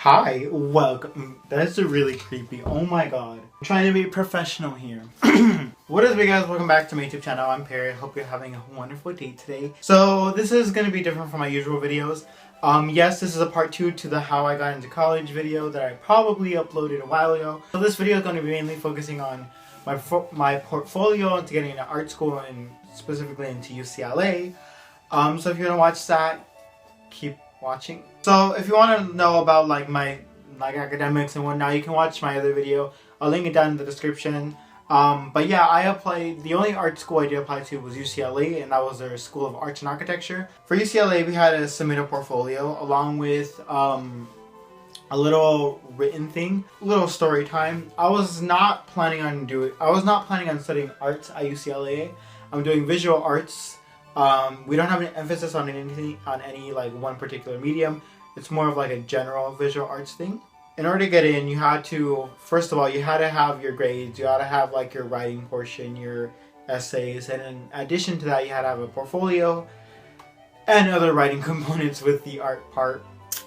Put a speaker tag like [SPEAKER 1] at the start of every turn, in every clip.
[SPEAKER 1] Hi, welcome. That's really creepy. Oh my god. I'm trying to be professional here. What is up, guys? Welcome back to my YouTube channel. I'm Perry. I hope you're having a wonderful day today. So this is going to be different from my usual videos. Yes, this is a part 2 to the how I got into college video that I probably uploaded a while ago. So this video is going to be mainly focusing on my portfolio into getting into art school and specifically into UCLA. So if you want to watch that, keep watching. So if you want to know about my academics and whatnot, you can watch my other video. I'll link it down in the description. But yeah, I applied. The only art school I did apply to was UCLA, and that was their School of Arts and Architecture. For UCLA, we had to submit a portfolio along with a little written thing, a little story time. I was not planning on studying arts at UCLA. I'm doing visual arts. We don't have an emphasis on any one particular medium. It's more of like a general visual arts thing. In order to get in, you had to, first of all, you had to have your grades. You had to have your writing portion, your essays, and in addition to that, you had to have a portfolio and other writing components with the art part.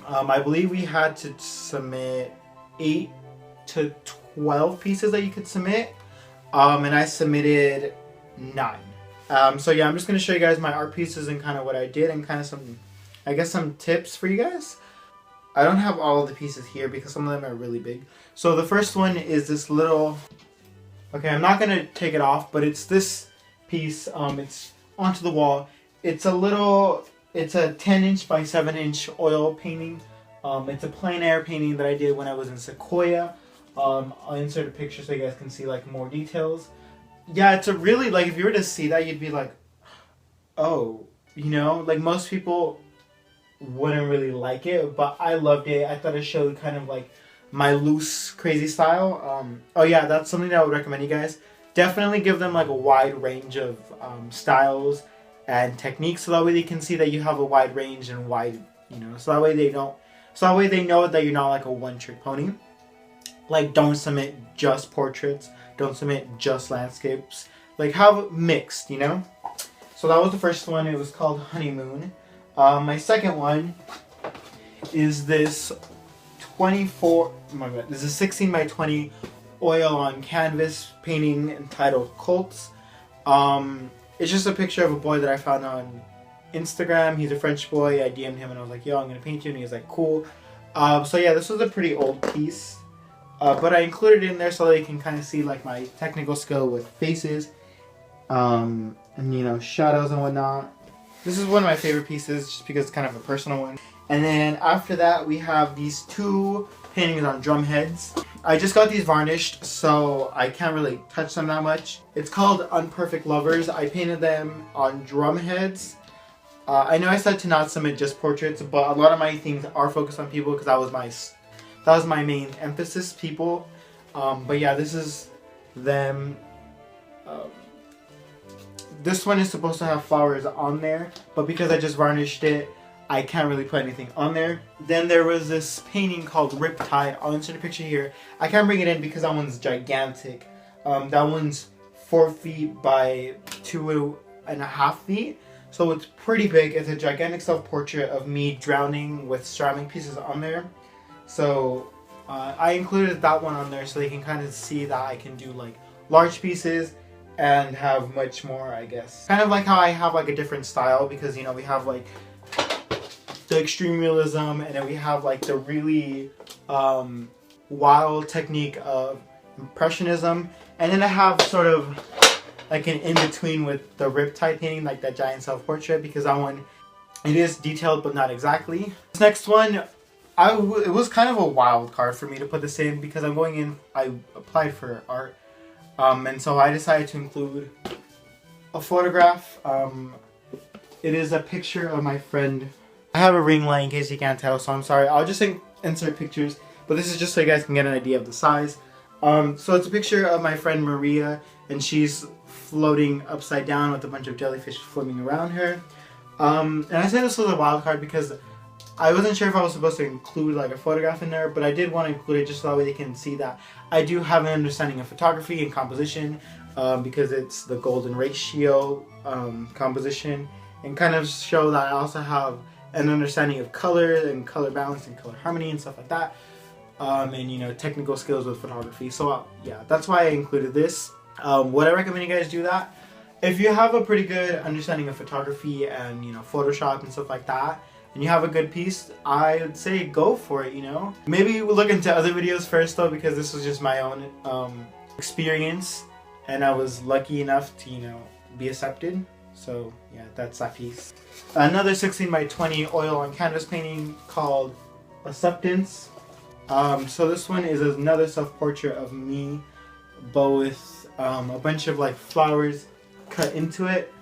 [SPEAKER 1] I believe we had to submit 8 to 12 pieces that you could submit, and I submitted 9. So yeah, I'm just going to show you guys my art pieces and kind of what I did and kind of some tips for you guys. I don't have all of the pieces here because some of them are really big. So the first one is this little, okay, I'm not going to take it off, but it's this piece. It's onto the wall. It's a 10-inch by 7-inch oil painting. It's a plein air painting that I did when I was in Sequoia. I'll insert a picture so you guys can see more details. Yeah, it's a really, if you were to see that, you'd be like, oh, most people wouldn't really like it, but I loved it. I thought it showed kind of my loose, crazy style. Oh yeah, that's something that I would recommend you guys. Definitely give them a wide range of styles and techniques, so that way they can see that you have a wide range and so that way they know that you're not a one-trick pony. Don't submit just portraits. Don't submit just landscapes. Have mixed, So that was the first one. It was called Honeymoon. My second one is this 16 by 20 oil on canvas painting entitled Colts. It's just a picture of a boy that I found on Instagram. He's a French boy. I DM'd him and I was like, yo, I'm going to paint you. And he was like, cool. So yeah, this was a pretty old piece. But I included it in there so that you can kind of see my technical skill with faces, and shadows and whatnot. This is one of my favorite pieces just because it's kind of a personal one. And then after that we have these 2 paintings on drum heads. I just got these varnished, so I can't really touch them that much. It's called Unperfect Lovers. I painted them on drum heads. I know I said to not submit just portraits, but a lot of my things are focused on people because that was my main emphasis, people. But yeah, this is them. This one is supposed to have flowers on there, but because I just varnished it, I can't really put anything on there. Then there was this painting called Riptide. I'll insert a picture here. I can't bring it in because that one's gigantic. That one's 4 feet by 2.5 feet. So it's pretty big. It's a gigantic self-portrait of me drowning with ceramic pieces on there. So I included that one on there so they can kind of see that I can do large pieces and have much more, I guess. Kind of like how I have a different style because we have the extreme realism, and then we have the really wild technique of impressionism, and then I have sort of an in-between with the Riptide painting, that giant self-portrait, because that one, it is detailed but not exactly. This next one, it was kind of a wild card for me to put this in because I applied for art, and so I decided to include a photograph. It is a picture of my friend. I have a ring light in case you can't tell, so I'm sorry. I'll just insert pictures, but this is just so you guys can get an idea of the size. So it's a picture of my friend Maria, and she's floating upside down with a bunch of jellyfish swimming around her. And I said this was a wild card because I wasn't sure if I was supposed to include a photograph in there, but I did want to include it just so that way they can see that I do have an understanding of photography and composition, because it's the golden ratio composition, and kind of show that I also have an understanding of color and color balance and color harmony and stuff like that. And you know, technical skills with photography. So yeah, that's why I included this. Would I recommend you guys do that? If you have a pretty good understanding of photography and, you know, Photoshop and stuff like that, and you have a good piece, I would say go for it, you know? Maybe we'll look into other videos first though, because this was just my own experience, and I was lucky enough to, you know, be accepted. So yeah, that's that piece. Another 16 by 20 oil on canvas painting called Acceptance. So this one is another self-portrait of me, but with a bunch of like flowers cut into it.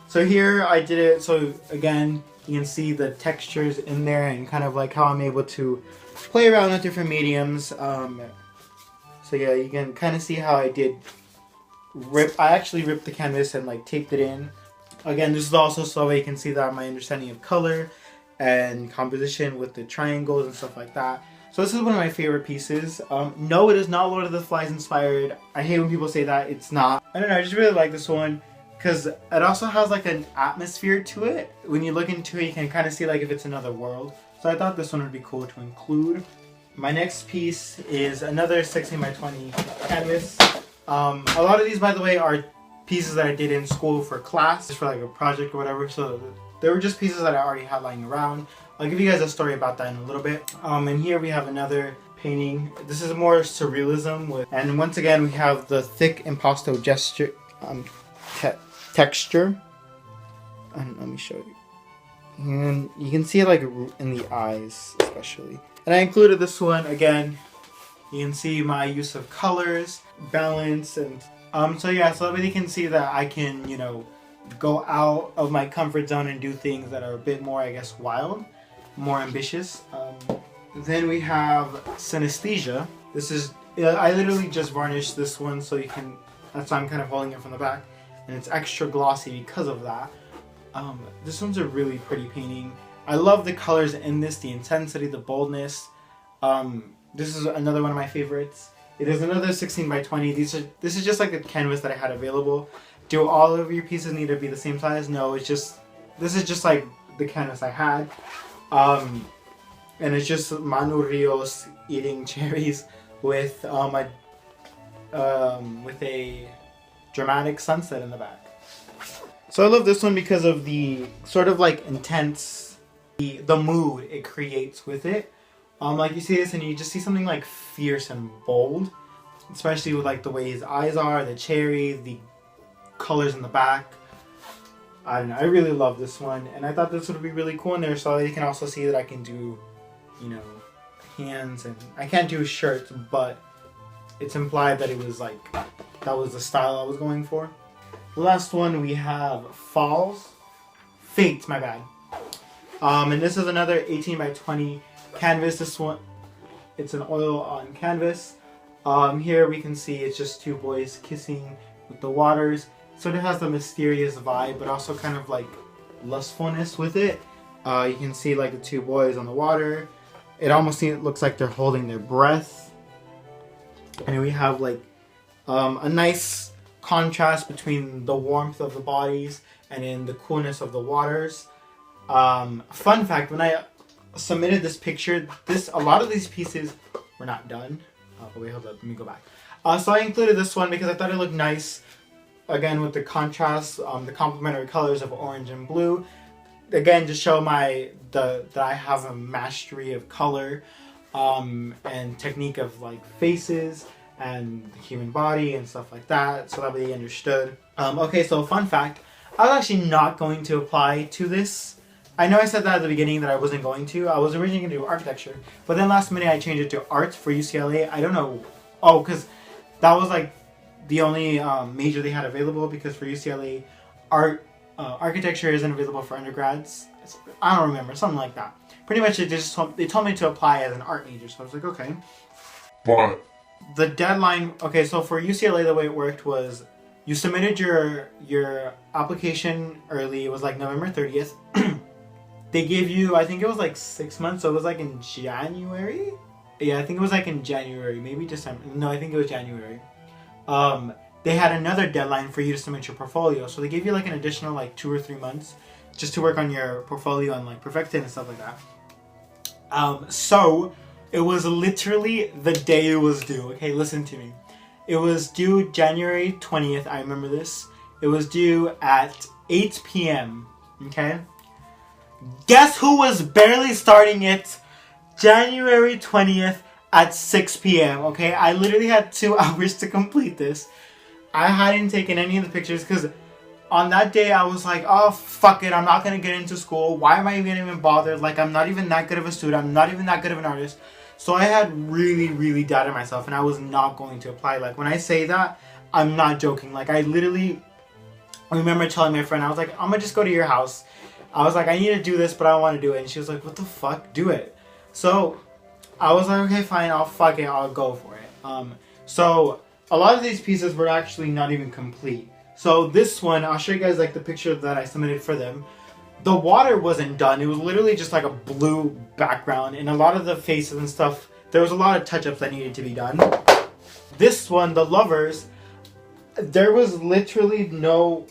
[SPEAKER 1] So here I did it, so again you can see the textures in there and kind of like how I'm able to play around with different mediums. So yeah, you can kind of see how I did I actually ripped the canvas and like taped it in. Again, this is also so you can see that my understanding of color and composition with the triangles and stuff like that. So this is one of my favorite pieces. No, it is not Lord of the Flies inspired. I hate when people say that. It's not. I don't know, I just really like this one because it also has like an atmosphere to it. When you look into it, you can kind of see like if it's another world. So I thought this one would be cool to include. My next piece is another 16 by 20 canvas. A lot of these, by the way, are pieces that I did in school for class, just for like a project or whatever. So they were just pieces that I already had lying around. I'll give you guys a story about that in a little bit. And here we have another painting. This is more surrealism and once again we have the thick impasto gesture, texture. And let me show you. And you can see it like in the eyes especially. And I included this one again. You can see my use of colors, balance, and so yeah, so everybody can see that I can, you know, go out of my comfort zone and do things that are a bit more, I guess, wild, more ambitious. Then we have synesthesia. This is, I literally just varnished this one so you can, that's why I'm kind of holding it from the back, and it's extra glossy because of that. This one's a really pretty painting. I love the colors in this, the intensity, the boldness. This is another one of my favorites. It is another 16 by 20. This is just like a canvas that I had available. Do all of your pieces need to be the same size? No, it's just, this is just like the canvas I had. And it's just Manu Rios eating cherries with a dramatic sunset in the back. So I love this one because of the sort of like intense, the mood it creates with it. Like you see this and you just see something like fierce and bold, especially with like the way his eyes are, the cherry, the colors in the back. I don't know, I really love this one, and I thought this would be really cool in there, so you can also see that I can do, you know, hands, and I can't do shirts, but it's implied that it was like, that was the style I was going for. The last one we have Fate, my bad. And this is another 18 by 20 canvas. This one, it's an oil on canvas. Here we can see it's just two boys kissing with the waters. Sort of has the mysterious vibe, but also kind of like lustfulness with it. You can see like the two boys on the water. It almost looks like they're holding their breath. And we have like a nice contrast between the warmth of the bodies and in the coolness of the waters. Fun fact, when I submitted this picture, a lot of these pieces were not done. Oh wait, hold up, let me go back. So I included this one because I thought it looked nice. Again, with the contrast, the complementary colors of orange and blue. Again, to show that I have a mastery of color and technique of like faces and the human body and stuff like that, so that they understood. Okay, so fun fact, I was actually not going to apply to this. I know I said that at the beginning that I wasn't going to. I was originally going to do architecture, but then last minute I changed it to art for UCLA. I don't know. Oh, because that was like the only major they had available, because for UCLA, architecture isn't available for undergrads. I don't remember, something like that. Pretty much they told me to apply as an art major, so I was like, okay.
[SPEAKER 2] But
[SPEAKER 1] the deadline, okay, so for UCLA the way it worked was you submitted your application early. It was like November 30th. They gave you, I think it was like 6 months, so it was like in January? Yeah, I think it was like in January, maybe December. No, I think it was January. They had another deadline for you to submit your portfolio, so they gave you like an additional like 2 or 3 months just to work on your portfolio and like perfect it and stuff like that. So it was literally the day it was due. Okay, listen to me. It was due January 20th. I remember this. It was due at 8 p.m. Okay. Guess who was barely starting it? January 20th at 6 p.m. Okay, I literally had 2 hours to complete this. I hadn't taken any of the pictures because on that day I was like, oh fuck it, I'm not gonna get into school. Why am I even bothered? Like, I'm not even that good of a student. I'm not even that good of an artist. So I had really doubted myself, and I was not going to apply. Like, when I say that, I'm not joking. Like, I remember telling my friend, I was like, I'm gonna just go to your house. I was like, I need to do this, but I don't want to do it. And she was like, what the fuck? Do it. So I was like, okay, fine, I'll go for it. So a lot of these pieces were actually not even complete. So this one, I'll show you guys like the picture that I submitted for them. The water wasn't done. It was literally just like a blue background, and a lot of the faces and stuff, there was a lot of touch-ups that needed to be done. This one, the lovers, there was literally no,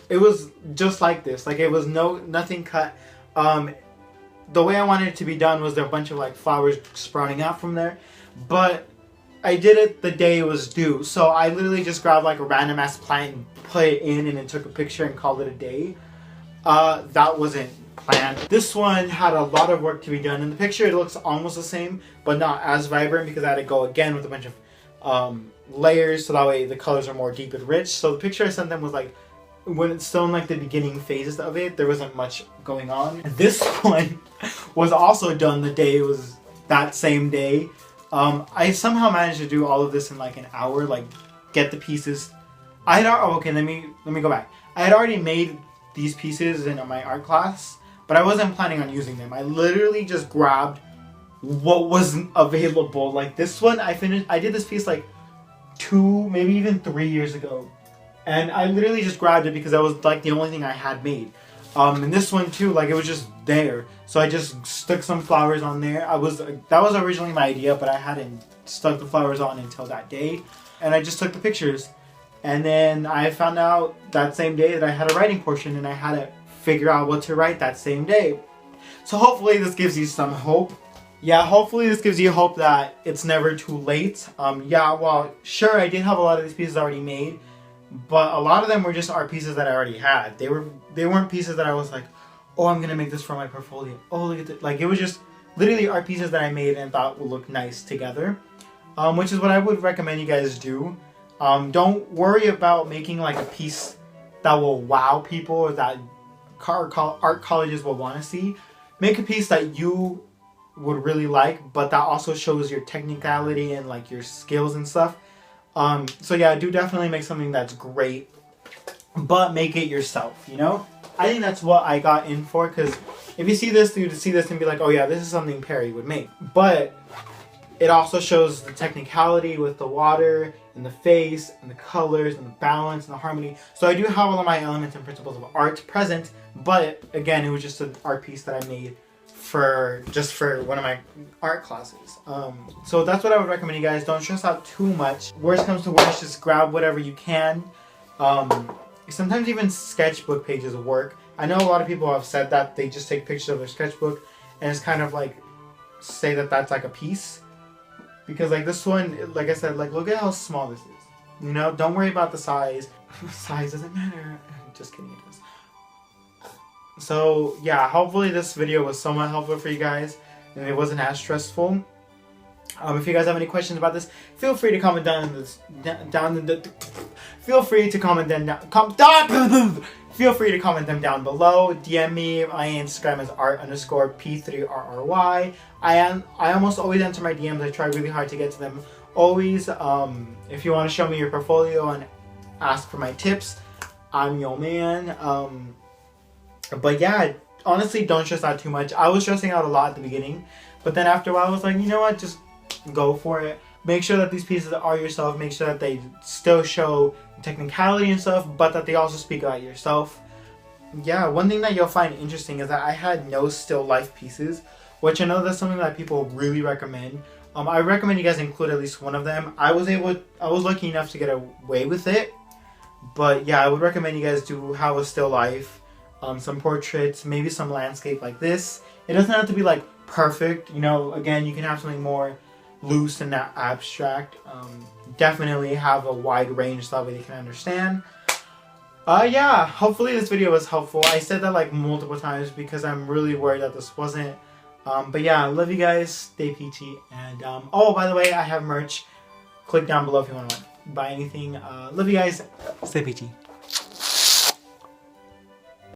[SPEAKER 1] it was just like this. Like, it was nothing cut. The way I wanted it to be done was there a bunch of like flowers sprouting out from there, but I did it the day it was due. So I literally just grabbed like a random ass plant and put it in, and then took a picture and called it a day. That wasn't planned. This one had a lot of work to be done. In the picture it looks almost the same, but not as vibrant because I had to go again with a bunch of layers, so that way the colors are more deep and rich. So the picture I sent them was like, when it's still in like the beginning phases of it, there wasn't much going on. This one was also done the day it was, that same day. I somehow managed to do all of this in like an hour, like get the pieces. Okay, let me go back. I had already made these pieces in my art class, but I wasn't planning on using them. I literally just grabbed what wasn't available. Like this one, I did this piece like 2, maybe even 3 years ago. And I literally just grabbed it because that was like the only thing I had made. And this one too, like it was just there. So I just stuck some flowers on there. That was originally my idea, but I hadn't stuck the flowers on until that day. And I just took the pictures. And then I found out that same day that I had a writing portion, and I had to figure out what to write that same day. So hopefully this gives you some hope. Yeah, hopefully this gives you hope that it's never too late. Yeah, well, sure, I did have a lot of these pieces already made, but a lot of them were just art pieces that I already had. They weren't pieces that I was like, oh, I'm gonna make this for my portfolio. Oh, look at this. Like, it was just literally art pieces that I made and thought would look nice together. Which is what I would recommend you guys do. Don't worry about making like a piece that will wow people or that art colleges will want to see. Make a piece that you would really like, but that also shows your technicality and like your skills and stuff. So yeah, do definitely make something that's great, but make it yourself, you know? I think that's what I got in for, because if you see this, you'd see this and be like, oh yeah, this is something Perry would make. But it also shows the technicality with the water and the face and the colors and the balance and the harmony. So I do have all of my elements and principles of art present, but again, it was just an art piece that I made for one of my art classes. So that's what I would recommend you guys. Don't stress out too much. Worst comes to worst, just grab whatever you can. Sometimes even sketchbook pages work. I know a lot of people have said that they just take pictures of their sketchbook and it's kind of like say that that's like a piece. Because like this one, like I said, like look at how small this is. You know, don't worry about the size. Size doesn't matter. Just kidding, it does. So yeah, hopefully this video was somewhat helpful for you guys and it wasn't as stressful. If you guys have any questions about this, feel free to comment feel free to comment them down below. DM me. My Instagram is art_p3rry. I almost always answer my DMs. I try really hard to get to them always. If you want to show me your portfolio and ask for my tips, I'm your man. But yeah, honestly, don't stress out too much. I was stressing out a lot at the beginning, but then after a while I was like, you know what, just go for it. Make sure that these pieces are yourself. Make sure that they still show technicality and stuff, but that they also speak about yourself. Yeah, one thing that you'll find interesting is that I had no still life pieces, which I know that's something that people really recommend. I recommend you guys include at least one of them. I was lucky enough to get away with it, but yeah, I would recommend you guys do have a still life. some portraits, maybe some landscape like this. It doesn't have to be like perfect, you know. Again, you can have something more loose and not abstract. Definitely have a wide range so that way they can understand. Yeah, hopefully this video was helpful. I said that like multiple times because I'm really worried that this wasn't. But yeah, I love you guys. Stay peachy. And oh, by the way, I have merch. Click down below if you want to buy anything. Love you guys. Stay peachy.